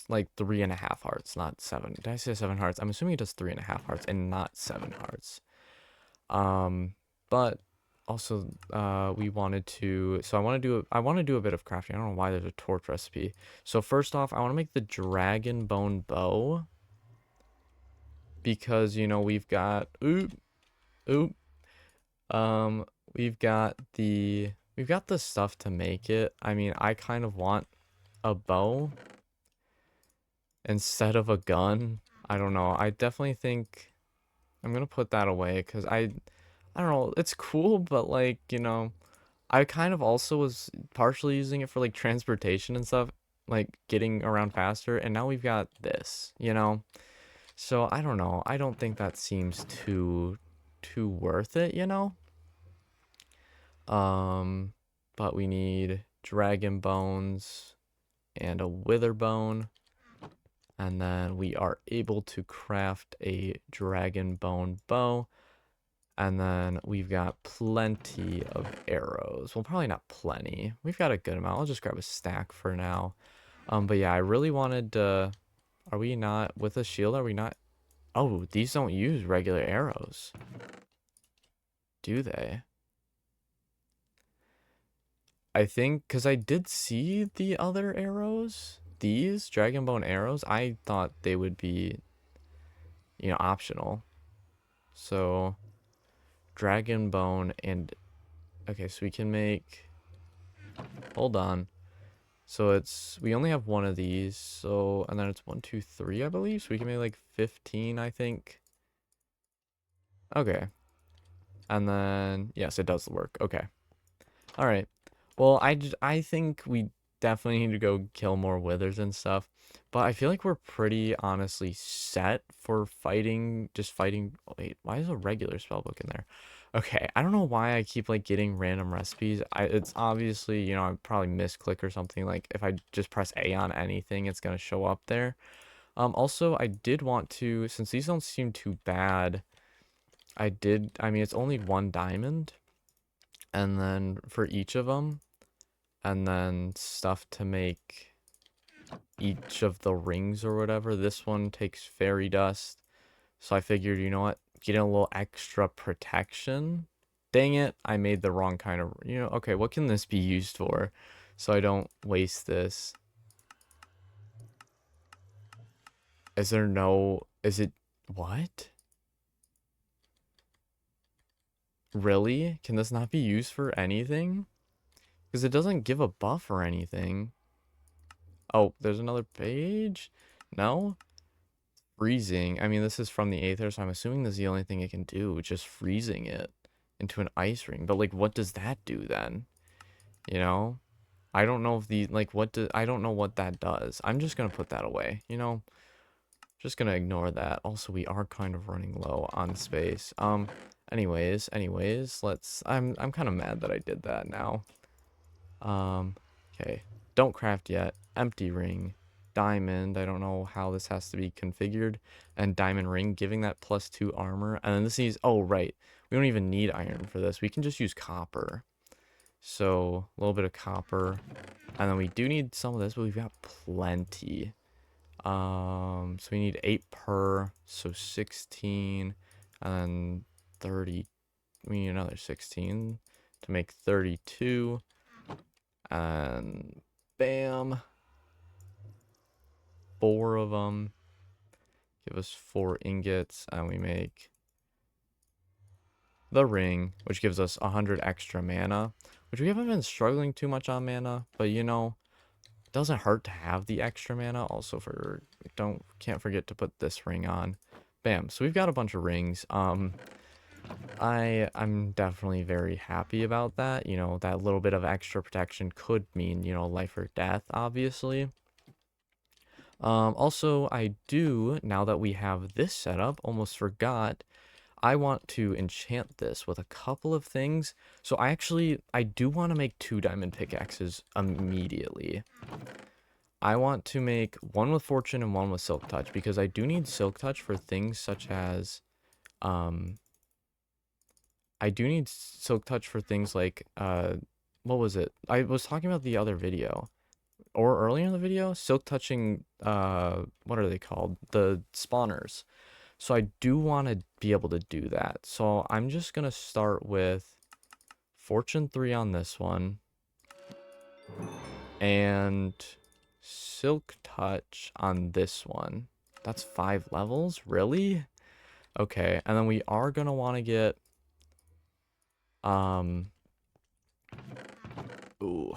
like 3.5 hearts, not 7. Did I say 7 hearts? I'm assuming it does 3.5 hearts and not 7 hearts. But also we wanted to. So I want to do a bit of crafting. I don't know why there's a torch recipe. So first off, I want to make the dragon bone bow because we've got oop um we've got the stuff to make it. I mean, I kind of want a bow instead of a gun. I don't know. I definitely think I'm gonna put that away because I don't know. It's cool, but like I kind of also was partially using it for like transportation and stuff, like getting around faster. And now we've got this. So I don't know. I don't think that seems too worth it. Um, but we need dragon bones and a wither bone. And then we are able to craft a dragon bone bow. And then we've got plenty of arrows. Well, probably not plenty. We've got a good amount. I'll just grab a stack for now. But yeah, I really wanted to... Are we not... With a shield, are we not... Oh, these don't use regular arrows. Do they? I think... Because I did see the other arrows. These dragon bone arrows, I thought they would be, optional. So... Dragon bone and okay, so we can make hold on. So we only have one of these, so and then it's 1, 2, 3, I believe. So we can make like 15, I think. Okay. And then yes, it does work. Okay. All right. Well, I think we definitely need to go kill more withers and stuff. But I feel like we're pretty honestly set for fighting, just fighting. Oh, wait, why is a regular spellbook in there? Okay, I don't know why I keep like getting random recipes. It's obviously, I probably misclick or something. Like if I just press A on anything, it's gonna show up there. Also, I did want to, since these don't seem too bad, I mean, it's only 1 diamond. And then for each of them, and then stuff to make each of the rings or whatever. This one takes fairy dust. So I figured, you know what? Getting a little extra protection. Dang it, I made the wrong kind of, okay, what can this be used for? So I don't waste this. Is it, what? Really? Can this not be used for anything? Because it doesn't give a buff or anything. Oh, there's another page? No? Freezing. I mean, this is from the Aether, so I'm assuming this is the only thing it can do, just freezing it into an ice ring. But like, what does that do then? You know? I don't know if I don't know what that does. I'm just gonna put that away, Just gonna ignore that. Also, we are kind of running low on space. Anyways, I'm kind of mad that I did that now. Okay. Don't craft yet. Empty ring. Diamond. I don't know how this has to be configured. And diamond ring, giving that +2 armor. And then this needs, oh, right. We don't even need iron for this. We can just use copper. So a little bit of copper. And then we do need some of this, but we've got plenty. So we need 8 per, so 16, and then 30. We need another 16 to make 32. And bam, 4 of them. Give us 4 ingots, and we make the ring, which gives us 100 extra mana, which we haven't been struggling too much on mana, but you know, it doesn't hurt to have the extra mana. Also, can't forget to put this ring on. Bam. So we've got a bunch of rings. I'm definitely very happy about that. You know, that little bit of extra protection could mean, you know, life or death, obviously. Also, I do, now that we have this set up, almost forgot, I want to enchant this with a couple of things. So I do want to make 2 diamond pickaxes immediately. I want to make one with fortune and one with silk touch, because I do need silk touch for things such as, I do need silk touch for things like, what was it? I was talking about the other video, or earlier in the video, silk touching, what are they called? The spawners. So I do want to be able to do that. So I'm just going to start with fortune 3 on this one, and silk touch on this one. That's 5 levels? Really? Okay, and then we are going to want to get, ooh.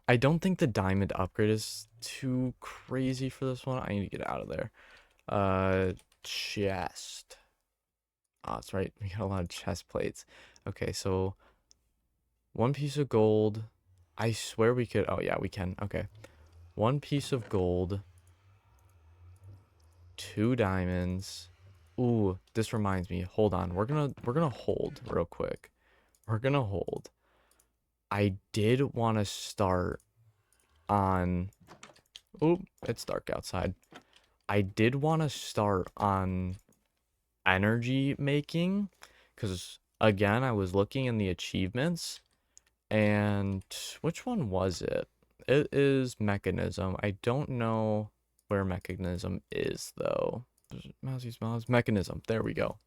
I don't think the diamond upgrade is too crazy for this one. I need to get out of there. Chest. Oh, that's right. We got a lot of chest plates. Okay, so 1 piece of gold. I swear we could. Oh, yeah, we can. Okay. 1 piece of gold. 2 diamonds. Ooh, this reminds me. Hold on. We're gonna hold real quick. We're gonna hold. I did want to start on. Oh, it's dark outside. I did want to start on energy making, because again, I was looking in the achievements, and which one was it? It is mechanism. I don't know where mechanism is though. Mousey's mouse mechanism. There we go.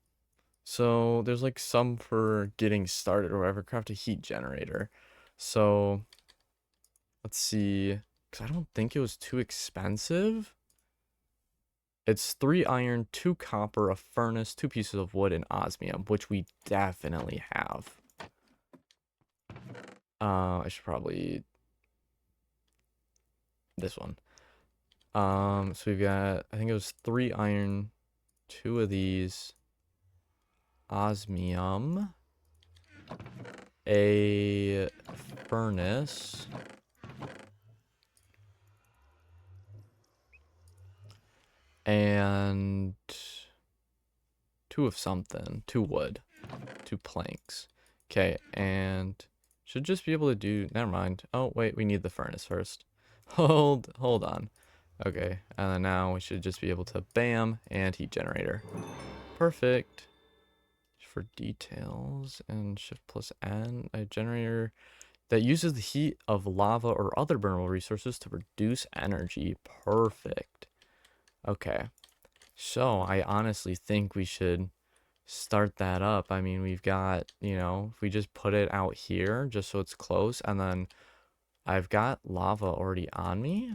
So there's like some for getting started or whatever. Craft a heat generator. So let's see, because I don't think it was too expensive. It's 3 iron, 2 copper, a furnace, 2 pieces of wood, and osmium, which we definitely have. I should probably this one. So we've got, I think it was 3 iron, 2 of these, osmium, a furnace, and 2 of something, 2 wood, 2 planks. Okay, and should just be able to do, never mind. Oh, wait, we need the furnace first. Hold on. Okay, and then now we should just be able to bam, and heat generator. Perfect. For details, and shift plus N, a generator that uses the heat of lava or other burnable resources to produce energy. Perfect. Okay, so I honestly think we should start that up. I mean, we've got, you know, if we just put it out here just so it's close, and then I've got lava already on me.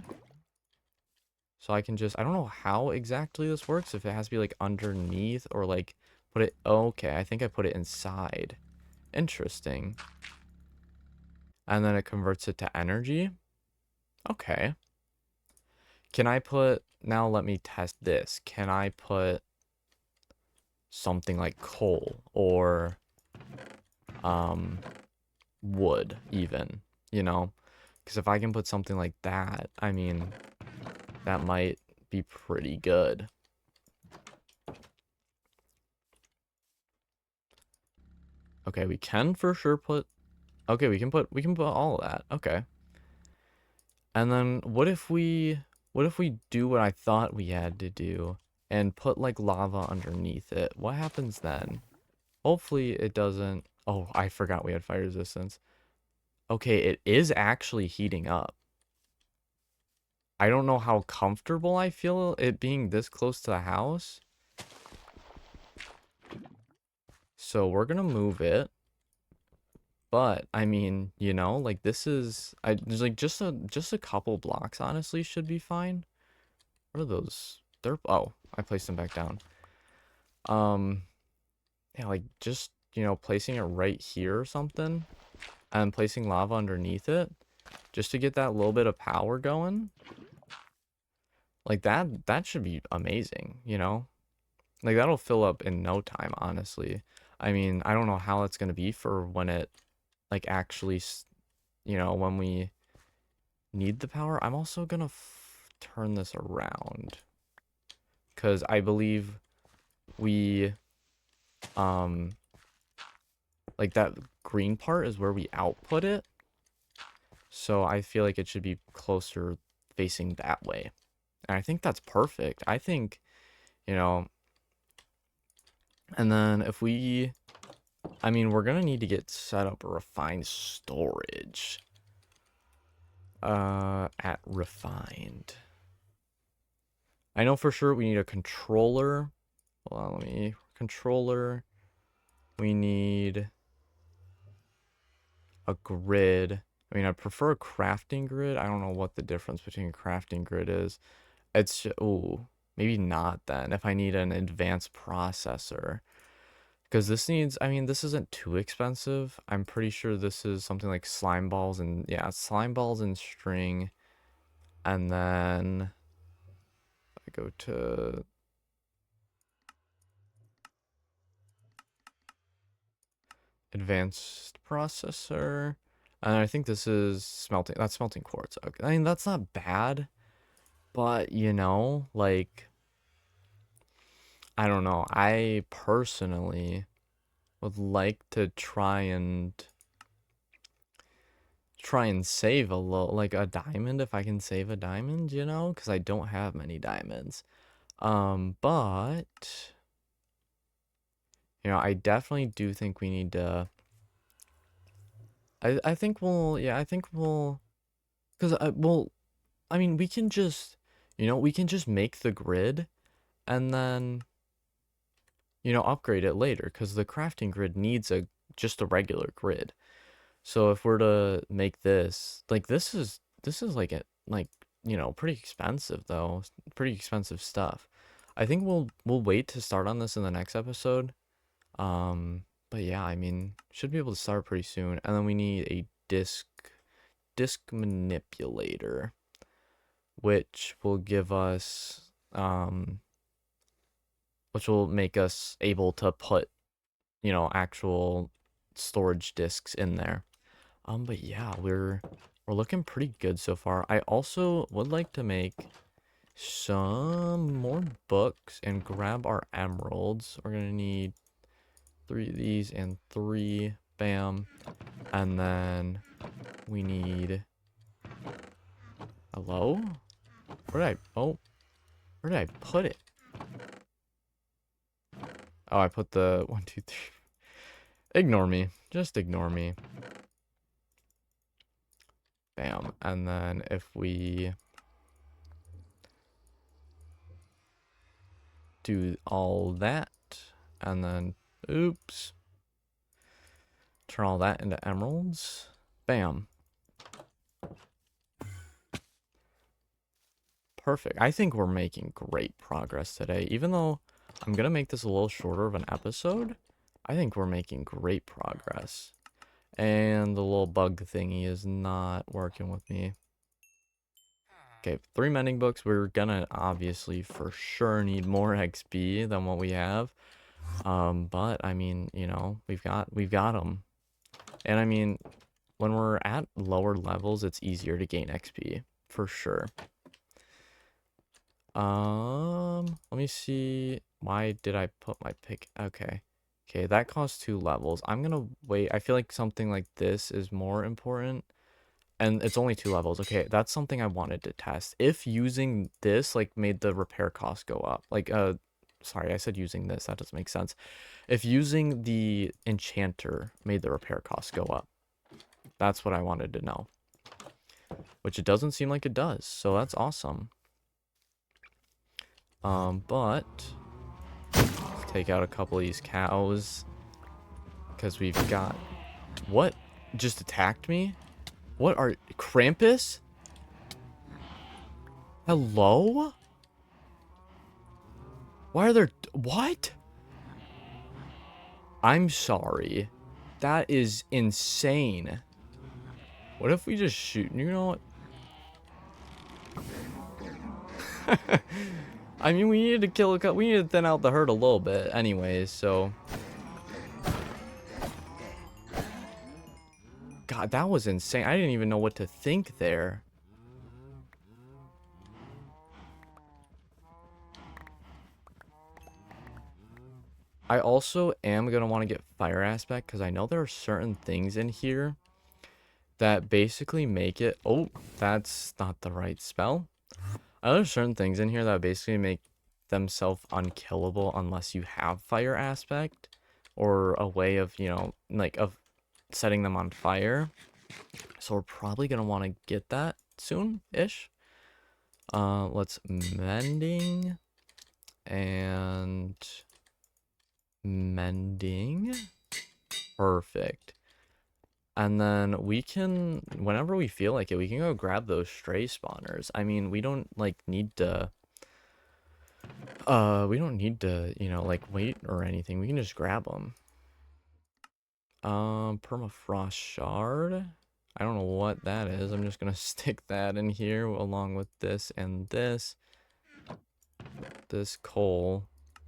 So I can just, I don't know how exactly this works, if it has to be like underneath or like put it, okay, I think I put it inside. Interesting. And then it converts it to energy. Okay. Can I put, now let me test this. Can I put something like coal or wood even, you know? Because if I can put something like that, I mean, that might be pretty good. Okay, we can for sure put, okay, we can put all of that. Okay. And then what if we do what I thought we had to do and put like lava underneath it? What happens then? Hopefully it doesn't. Oh, I forgot we had fire resistance. Okay, it is actually heating up. I don't know how comfortable I feel it being this close to the house. So we're gonna move it. But I mean, you know, like this is there's like just a couple blocks honestly should be fine. What are those? They're oh, I placed them back down. Um yeah, like just, you know, placing it right here or something and placing lava underneath it just to get that little bit of power going. Like that should be amazing, you know? Like that'll fill up in no time, honestly. I mean, I don't know how it's going to be for when it like actually, you know, when we need the power. I'm also going to turn this around cuz I believe we um like that green part is where we output it. So I feel like it should be closer facing that way. And I think that's perfect. I think, you know, and then if we, I mean, we're going to need to get set up a refined storage. At refined. I know for sure we need a controller. Hold on, let me, controller. We need a grid. I mean, I prefer a crafting grid. I don't know what the difference between a crafting grid is. It's, oh, maybe not then if I need an advanced processor. Because this needs, I mean, this isn't too expensive. I'm pretty sure this is something like slime balls and, yeah, slime balls and string. And then I go to advanced processor. And I think this is smelting, that's smelting quartz. Okay. I mean, that's not bad, but you know, like, I don't know. I personally would like to try and save a little, like a diamond if I can save a diamond, you know, because I don't have many diamonds. But you know, I definitely do think we need to. I think we'll, yeah, I think we'll, because well, I mean, we can just, you know, we can just make the grid and then, you know, upgrade it later because the crafting grid needs a just a regular grid. So if we're to make this, like this is like it like, you know, pretty expensive though. Pretty expensive stuff. I think we'll wait to start on this in the next episode. But yeah, I mean, should be able to start pretty soon. And then we need a disk manipulator, which will give us which will make us able to put, you know, actual storage disks in there. But yeah, we're looking pretty good so far. I also would like to make some more books and grab our emeralds. We're gonna need 3 of these and 3, bam. And then we need, hello? Where did oh, where did I put it? Oh, I put the 1, 2, 3. Ignore me. Just ignore me. Bam. And then if we do all that, and then, oops, turn all that into emeralds. Bam. Perfect. I think we're making great progress today. Even though I'm going to make this a little shorter of an episode, I think we're making great progress. And the little bug thingy is not working with me. Okay, 3 mending books. We're gonna obviously for sure need more XP than what we have. But I mean, you know, we've got them. And I mean, when we're at lower levels, it's easier to gain XP for sure. Let me see. Why did I put my pick? Okay. Okay, that costs 2 levels. I'm gonna wait. I feel like something like this is more important. And it's only 2 levels. Okay, that's something I wanted to test. If using this, like, made the repair cost go up. Like, sorry, I said using this. That doesn't make sense. If using the enchanter made the repair costs go up. That's what I wanted to know. Which it doesn't seem like it does. So that's awesome. But let's take out a couple of these cows. Because we've got... What? Just attacked me? What are... Krampus? Hello? Why are there... What? I'm sorry. That is insane. What if we just shoot? You know what? I mean, we needed to kill a couple... We needed to thin out the herd a little bit anyways, so... God, that was insane. I didn't even know what to think there. I also am going to want to get fire aspect because I know there are certain things in here that basically make it... Oh, that's not the right spell. I know there's certain things in here that basically make themselves unkillable unless you have fire aspect or a way of, you know, like of setting them on fire. So we're probably going to want to get that soon-ish. Let's mending and... Mending. Perfect. And then we can, whenever we feel like it, we can go grab those stray spawners. I mean, we don't like need to you know, like wait or anything. We can just grab them. Permafrost shard. I don't know what that is. I'm just gonna stick that in here along with this and this. This coal.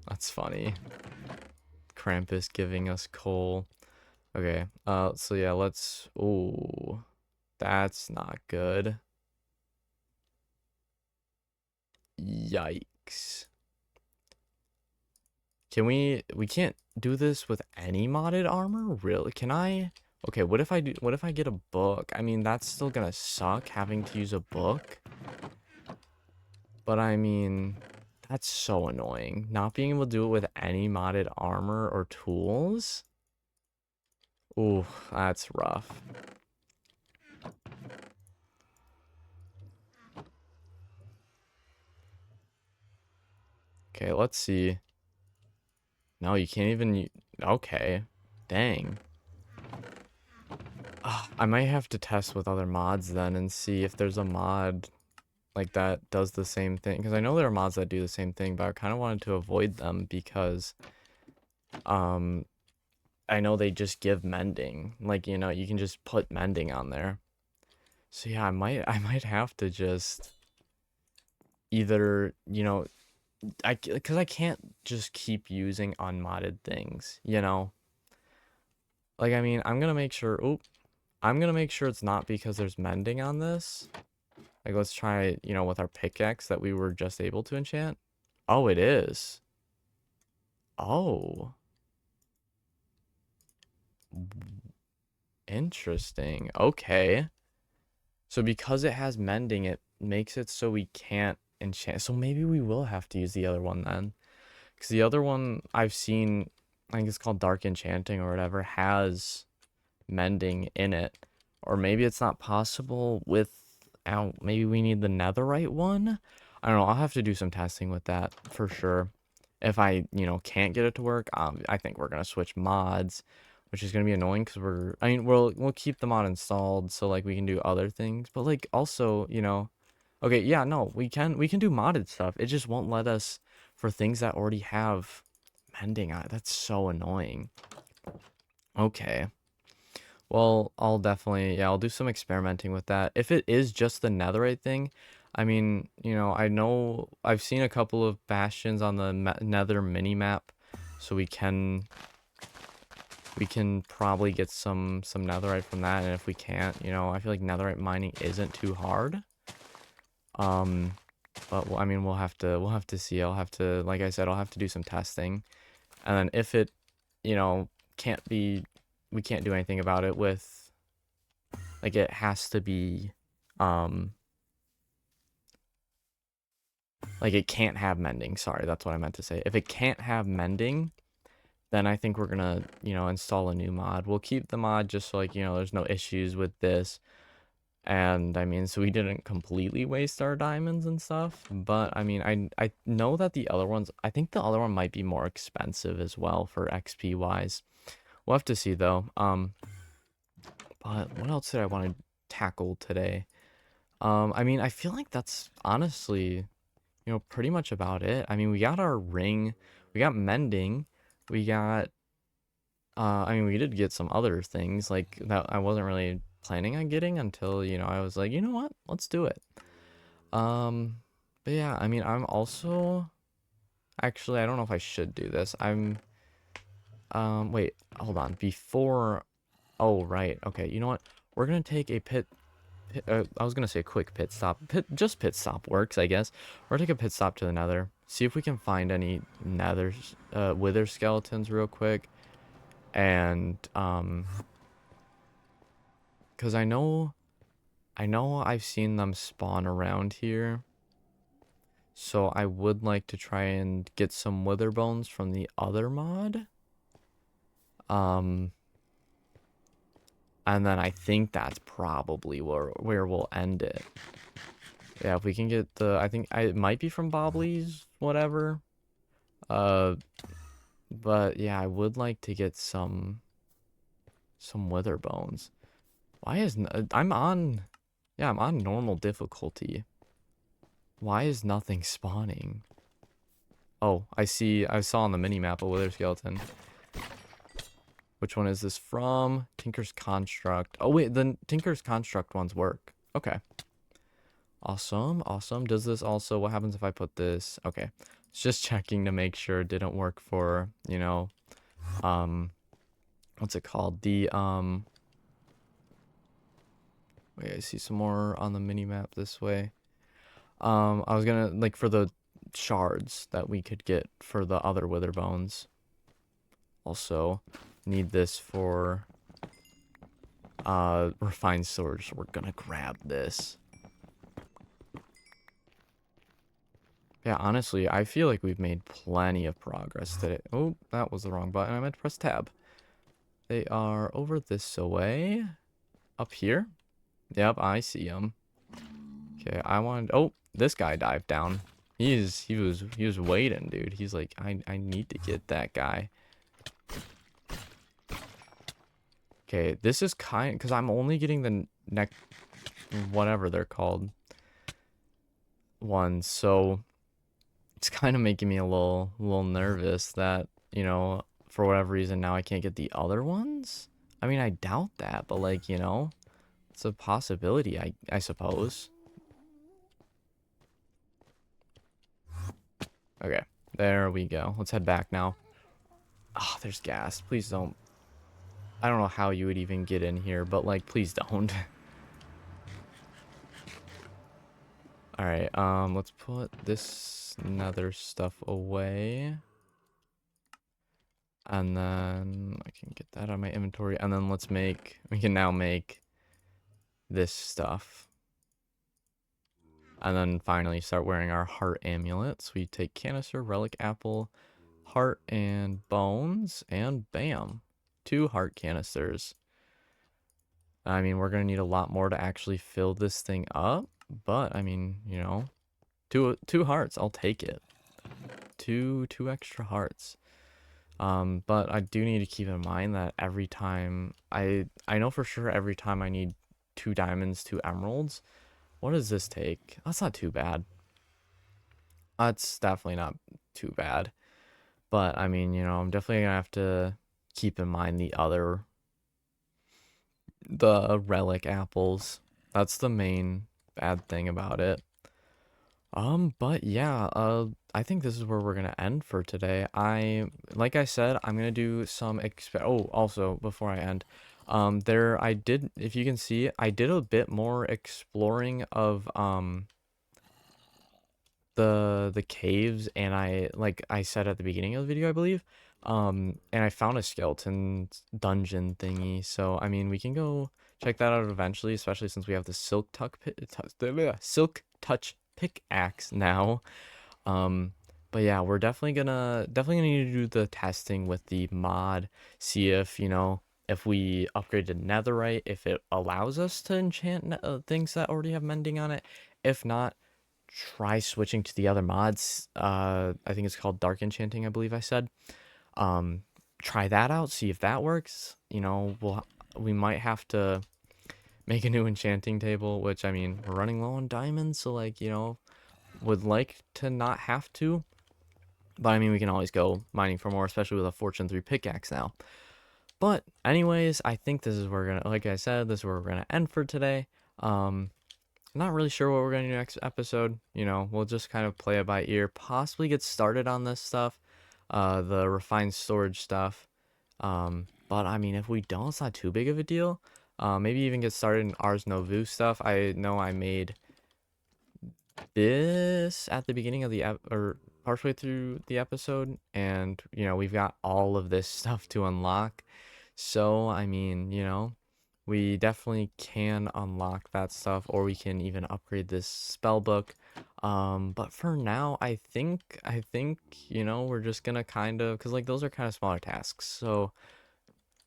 That's funny. Krampus giving us coal. Okay, so yeah, let's... Ooh, that's not good. Yikes. Can we can't do this with any modded armor? Really? Can I? Okay, what if I get a book? I mean, that's still gonna suck having to use a book. But I mean, that's so annoying. Not being able to do it with any modded armor or tools. Ooh, that's rough. Okay, let's see. No, you can't even... Okay. Dang. I might have to test with other mods then and see if there's a mod like that does the same thing. Because I know there are mods that do the same thing, but I kind of wanted to avoid them because... I know they just give mending. Like, you know, you can just put mending on there. So yeah, I might have to just... Either, you know... Because I can't just keep using unmodded things, you know? Like, I mean, I'm gonna make sure... Oop. I'm gonna make sure it's not because there's mending on this. Like, let's try, you know, with our pickaxe that we were just able to enchant. Oh, it is. Oh. Interesting. Okay. So because it has mending, it makes it so we can't enchant. So maybe we will have to use the other one then. Because the other one I've seen, I think it's called Dark Enchanting or whatever, has mending in it. Or maybe it's not possible without, maybe we need the netherite one? I don't know, I'll have to do some testing with that for sure. If I, you know, can't get it to work, I think we're going to switch mods, which is going to be annoying because we'll keep the mod installed so like we can do other things. But like also, you know, okay, yeah, no, we can do modded stuff. It just won't let us for things that already have mending on it. That's so annoying. Okay. Well, I'll definitely, yeah, I'll do some experimenting with that. If it is just the netherite thing, I mean, you know I've seen a couple of bastions on the nether mini-map, so we can probably get some netherite from that, and if we can't, you know, I feel like netherite mining isn't too hard. But I mean, we'll have to see. I'll have to, like I said, I'll have to do some testing, and then if it, you know, we can't do anything about it with, like, it has to be, Like, it can't have mending. Sorry, that's what I meant to say. If it can't have mending, then I think we're gonna, install a new mod. We'll keep the mod just so, like, there's no issues with this. And I mean, so we didn't completely waste our diamonds and stuff. But I mean, I know that the other ones, I think the other one might be more expensive as well for XP wise. We'll have to see though. But what else did I want to tackle today? I mean, I feel like that's honestly, pretty much about it. I mean, we got our ring, we got mending, we got, I mean, we did get some other things like that I wasn't really planning on getting until, I was like, you know what? Let's do it. Um, but yeah, I mean, I'm also, actually, I don't know if I should do this. Wait, hold on. Before, oh, right. Okay, you know what? We're gonna take a I was gonna say a quick pit stop. Just pit stop works, I guess. Or take a pit stop to the nether. See if we can find any wither skeletons real quick. And, because I know I've seen them spawn around here. So I would like to try and get some wither bones from the other mod. Um, and then I think that's probably where we'll end it. Yeah, if we can get I think it might be from Bobley's, whatever. Uh, but yeah, I would like to get some wither bones. Why is I'm on normal difficulty. Why is nothing spawning? Oh, I saw on the mini map a wither skeleton. Which one is this from? Tinker's Construct. Oh wait, the Tinker's Construct ones work. Okay. Awesome, awesome. Does this also, what happens if I put this? Okay. It's just checking to make sure it didn't work for, what's it called? Wait, I see some more on the mini map this way. I was gonna, like, for the shards that we could get for the other wither bones. Also need this for refined storage, so we're gonna grab this. Yeah, honestly, I feel like we've made plenty of progress today. Oh, that was the wrong button. I meant to press tab. They are over this way. Up here? Yep, I see them. Okay, oh, this guy dived down. He was waiting, dude. He's like, I need to get that guy. Okay, this is because I'm only getting the whatever they're called ones, so it's kind of making me a little nervous that, for whatever reason now I can't get the other ones. I mean, I doubt that, but like, it's a possibility, I suppose. Okay, there we go. Let's head back now. Oh, there's gas. Please don't. I don't know how you would even get in here, but like, please don't. Alright, let's put this nether stuff away. And then I can get that out of my inventory. And then we can now make this stuff. And then finally start wearing our heart amulets. We take canister, relic apple, heart, and bones, and bam. 2 heart canisters. I mean, we're going to need a lot more to actually fill this thing up. But, I mean, two hearts, I'll take it. Two extra hearts. But I do need to keep in mind that every time, I know for sure every time I need 2 diamonds, 2 emeralds. What does this take? That's not too bad. That's definitely not too bad. But, I mean, I'm definitely going to have to keep in mind the relic apples. That's the main bad thing about it. But yeah, I think this is where we're gonna end for today. Like I said, I'm gonna do some oh, also, before I end, if you can see, I did a bit more exploring of, the caves, and like I said at the beginning of the video, I believe, and I found a skeleton dungeon thingy, so, I mean, we can go check that out eventually, especially since we have the silk touch pickaxe now. Um, but yeah, we're definitely gonna need to do the testing with the mod, see if, if we upgrade to netherite, if it allows us to enchant things that already have mending on it. If not, try switching to the other mods. I think it's called dark enchanting, I believe I said. Um, Try that out, see if that works. We might have to make a new enchanting table, which I mean, we're running low on diamonds, so like, would like to not have to. But I mean, we can always go mining for more, especially with a Fortune 3 pickaxe now. But anyways, I think this is where we're gonna, like I said, this is where we're gonna end for today. Um, Not really sure what we're gonna do next episode. We'll just kind of play it by ear. Possibly get started on this stuff, the refined storage stuff. But I mean, if we don't, it's not too big of a deal. Maybe even get started in Ars Novu stuff. I know I made this at the beginning of the or partially through the episode, and we've got all of this stuff to unlock. So I mean, we definitely can unlock that stuff, or we can even upgrade this spell book. But for now, I think we're just gonna kind of, because like those are kind of smaller tasks, so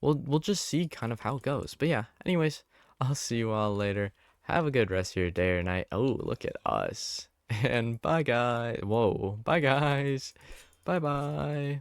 we'll just see kind of how it goes. But yeah, anyways, I'll see you all later. Have a good rest of your day or night. Oh, look at us. And bye guys. Whoa. Bye guys. Bye bye.